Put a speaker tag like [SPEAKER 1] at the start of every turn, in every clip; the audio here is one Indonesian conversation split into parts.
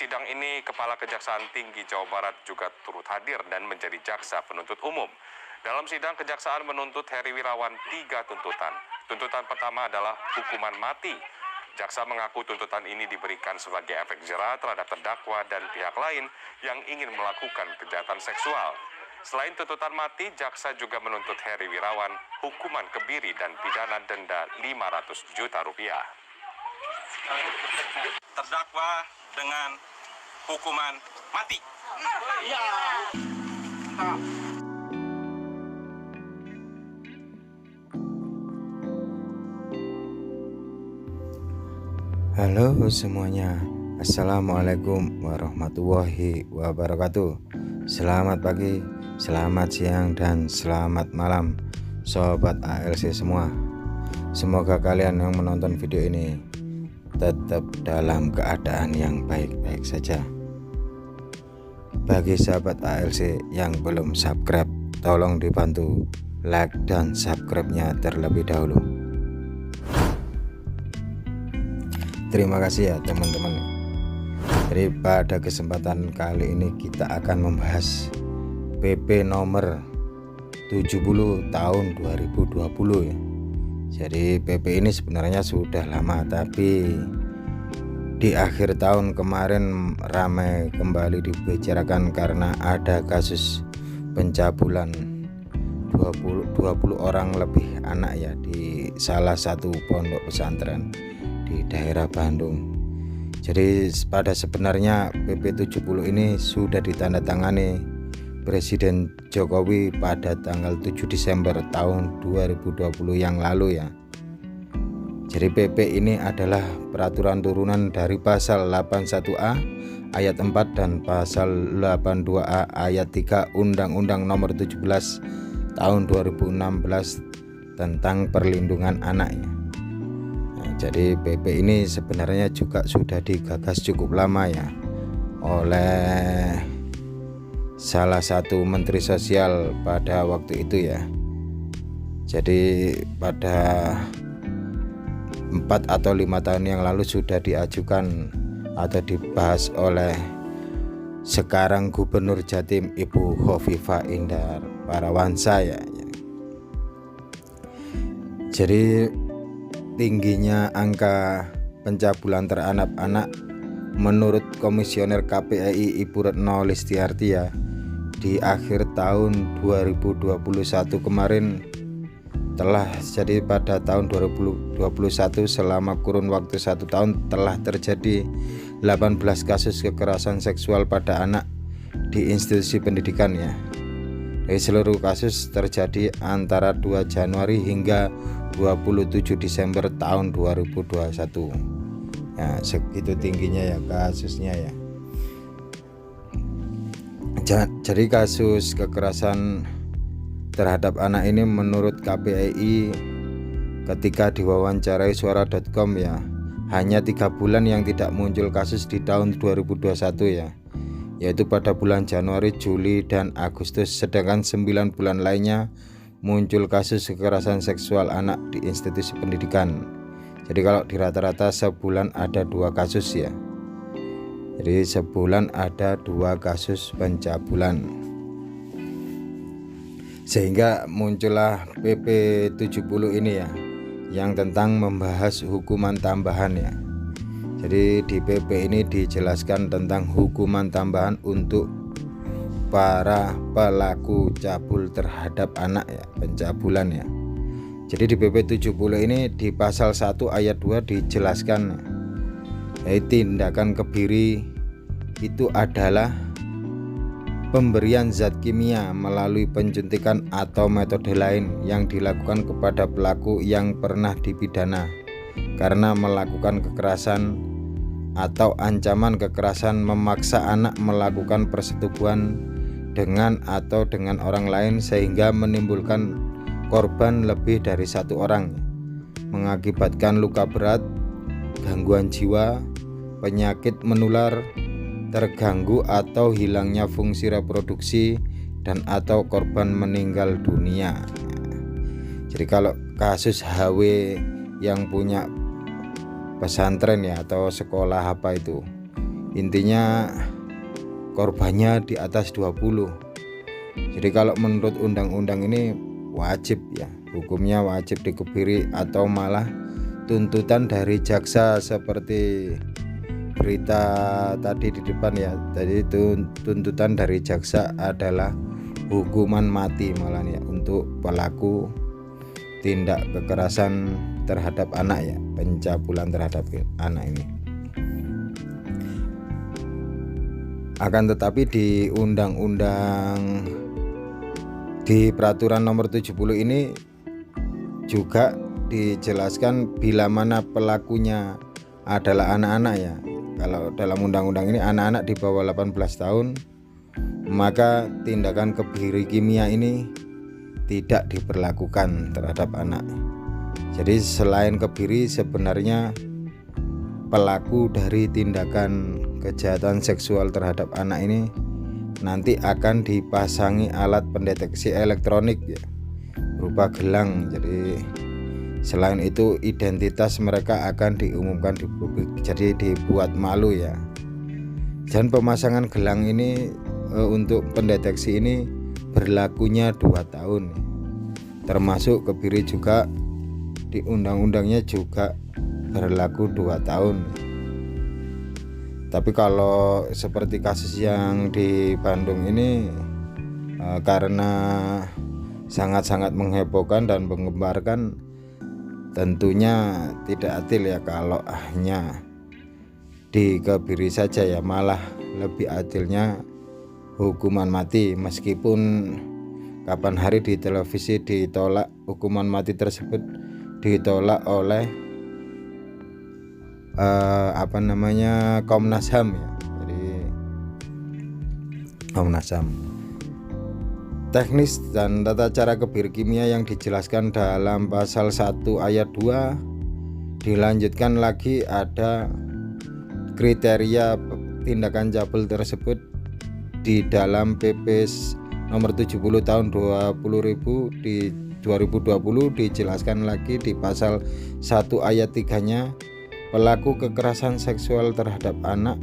[SPEAKER 1] sidang ini, Kepala Kejaksaan Tinggi Jawa Barat juga turut hadir dan menjadi jaksa penuntut umum. Dalam sidang, Kejaksaan menuntut Heri Wirawan 3 tuntutan. Tuntutan pertama adalah hukuman mati. Jaksa mengaku tuntutan ini diberikan sebagai efek jera terhadap terdakwa dan pihak lain yang ingin melakukan kejahatan seksual. Selain tuntutan mati, jaksa juga menuntut Heri Wirawan hukuman kebiri dan pidana denda 500 juta rupiah.
[SPEAKER 2] Terdakwa dengan hukuman mati.
[SPEAKER 3] Halo semuanya, Assalamualaikum warahmatullahi wabarakatuh. Selamat pagi, selamat siang, dan selamat malam Sobat ALC semua. Semoga kalian yang menonton video ini tetap dalam keadaan yang baik-baik saja. Bagi sahabat ALC yang belum subscribe, tolong dibantu like dan subscribe-nya terlebih dahulu. Terima kasih ya teman-teman. Jadi pada kesempatan kali ini kita akan membahas PP nomor 70 tahun 2020 ya. Jadi PP ini sebenarnya sudah lama, tapi di akhir tahun kemarin ramai kembali dibicarakan karena ada kasus pencabulan 20 orang lebih anak ya di salah satu pondok pesantren di daerah Bandung. Jadi pada sebenarnya PP 70 ini sudah ditandatangani Presiden Jokowi pada tanggal 7 Desember tahun 2020 yang lalu ya. Jadi PP ini adalah peraturan turunan dari pasal 81A ayat 4 dan pasal 82A ayat 3 Undang-Undang Nomor 17 tahun 2016 tentang perlindungan anak ya. Nah, jadi PP ini sebenarnya juga sudah digagas cukup lama ya oleh salah satu menteri sosial pada waktu itu ya. Jadi pada 4 atau 5 tahun yang lalu sudah diajukan atau dibahas oleh sekarang Gubernur Jatim Ibu Khofifah Indar Parawansa ya. Jadi tingginya angka pencabulan terhadap anak menurut Komisioner KPAI Ibu Retno Listiarti ya, di akhir tahun 2021 kemarin telah jadi pada tahun 2021 selama kurun waktu 1 tahun telah terjadi 18 kasus kekerasan seksual pada anak di institusi pendidikan ya. Dari seluruh kasus terjadi antara 2 Januari hingga 27 Desember tahun 2021 ya, segitu tingginya ya kasusnya ya. Jadi kasus kekerasan terhadap anak ini menurut KPAI ketika diwawancarai suara.com ya, hanya 3 bulan yang tidak muncul kasus di tahun 2021 ya, yaitu pada bulan Januari, Juli, dan Agustus, sedangkan 9 bulan lainnya muncul kasus kekerasan seksual anak di institusi pendidikan. Jadi kalau di rata-rata sebulan ada 2 kasus ya. Jadi sebulan ada 2 kasus pencabulan. Sehingga muncullah PP 70 ini ya, yang tentang membahas hukuman tambahan ya. Jadi di PP ini dijelaskan tentang hukuman tambahan untuk para pelaku cabul terhadap anak ya, pencabulan ya. Jadi di PP 70 ini di pasal 1 ayat 2 dijelaskan tindakan kebiri itu adalah pemberian zat kimia melalui penyuntikan atau metode lain yang dilakukan kepada pelaku yang pernah dipidana karena melakukan kekerasan atau ancaman kekerasan memaksa anak melakukan persetubuhan dengan atau dengan orang lain sehingga menimbulkan korban lebih dari 1 orang, mengakibatkan luka berat, gangguan jiwa, penyakit menular, terganggu atau hilangnya fungsi reproduksi, dan atau korban meninggal dunia. Jadi kalau kasus HW yang punya pesantren ya atau sekolah apa intinya korbannya di atas 20. Jadi kalau menurut undang-undang ini wajib ya, hukumnya wajib dikebiri atau malah tuntutan dari jaksa seperti berita tadi di depan ya. Tadi itu tuntutan dari jaksa adalah hukuman mati malah ya untuk pelaku tindak kekerasan terhadap anak ya, pencabulan terhadap anak ini. Akan tetapi di undang-undang, di peraturan nomor 70 ini juga dijelaskan bila mana pelakunya adalah anak-anak ya. Kalau dalam undang-undang ini anak-anak di bawah 18 tahun, maka tindakan kebiri kimia ini tidak diberlakukan terhadap anak. Jadi selain kebiri, sebenarnya pelaku dari tindakan kejahatan seksual terhadap anak ini nanti akan dipasangi alat pendeteksi elektronik ya, berupa gelang. Jadi selain itu identitas mereka akan diumumkan di publik, jadi dibuat malu ya. Dan pemasangan gelang ini untuk pendeteksi ini berlakunya 2 tahun, termasuk kebiri juga di undang-undangnya juga berlaku 2 tahun. Tapi kalau seperti kasus yang di Bandung ini karena sangat-sangat menghebohkan dan menggemparkan, tentunya tidak adil ya kalau hanya dikebiri saja ya, malah lebih adilnya hukuman mati. Meskipun kapan hari di televisi ditolak, hukuman mati tersebut ditolak oleh Komnas HAM ya. Jadi Komnas HAM. Teknis dan tata cara kebiri kimia yang dijelaskan dalam pasal 1 ayat 2 dilanjutkan lagi ada kriteria tindakan cabul tersebut di dalam PP nomor 70 tahun 20.000 di 2020 dijelaskan lagi di pasal 1 ayat 3-nya, pelaku kekerasan seksual terhadap anak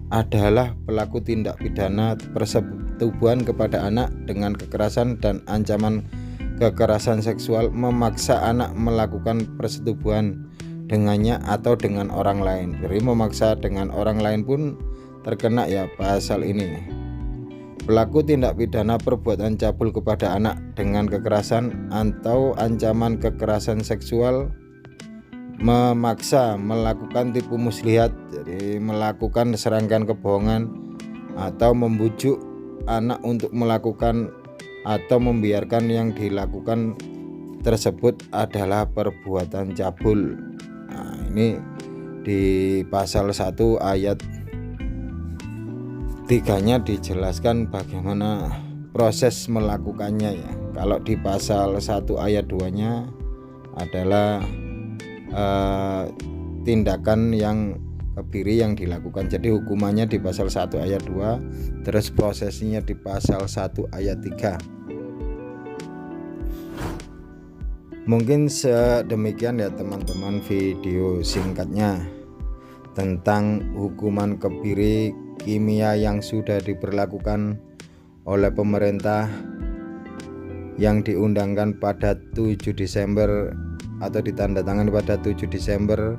[SPEAKER 3] adalah pelaku tindak pidana persetubuhan kepada anak dengan kekerasan dan ancaman kekerasan seksual memaksa anak melakukan persetubuhan dengannya atau dengan orang lain. Jadi memaksa dengan orang lain pun terkena ya pasal ini. Pelaku tindak pidana perbuatan cabul kepada anak dengan kekerasan atau ancaman kekerasan seksual memaksa melakukan tipu muslihat, jadi melakukan serangkaian kebohongan atau membujuk anak untuk melakukan atau membiarkan yang dilakukan tersebut adalah perbuatan cabul. Nah, ini di pasal 1 ayat 3-nya dijelaskan bagaimana proses melakukannya ya. Kalau di pasal 1 ayat 2-nya adalah tindakan yang kebiri yang dilakukan. Jadi hukumannya di pasal 1 ayat 2, terus prosesnya di pasal 1 ayat 3. Mungkin sedemikian ya teman-teman video singkatnya tentang hukuman kebiri kimia yang sudah diberlakukan oleh pemerintah yang diundangkan pada 7 Desember atau ditandatangani pada 7 Desember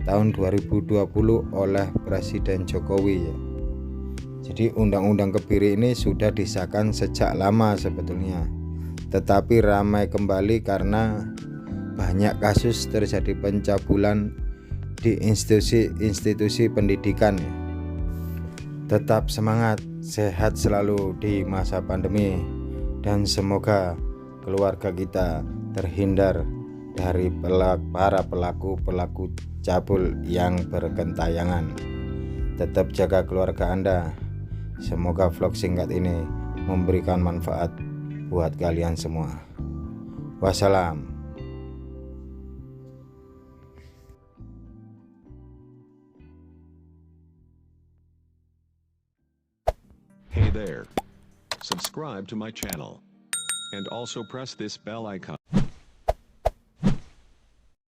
[SPEAKER 3] tahun 2020 oleh Presiden Jokowi ya. Jadi undang-undang kebiri ini sudah disahkan sejak lama sebetulnya, tetapi ramai kembali karena banyak kasus terjadi pencabulan di institusi pendidikan ya. Tetap semangat, sehat selalu di masa pandemi, dan semoga keluarga kita terhindar dari para pelaku cabul yang bergentayangan. Tetap jaga keluarga Anda. Semoga vlog singkat ini memberikan manfaat buat kalian semua. Wassalam.
[SPEAKER 4] Hey there. Subscribe to my channel. And also press this bell icon.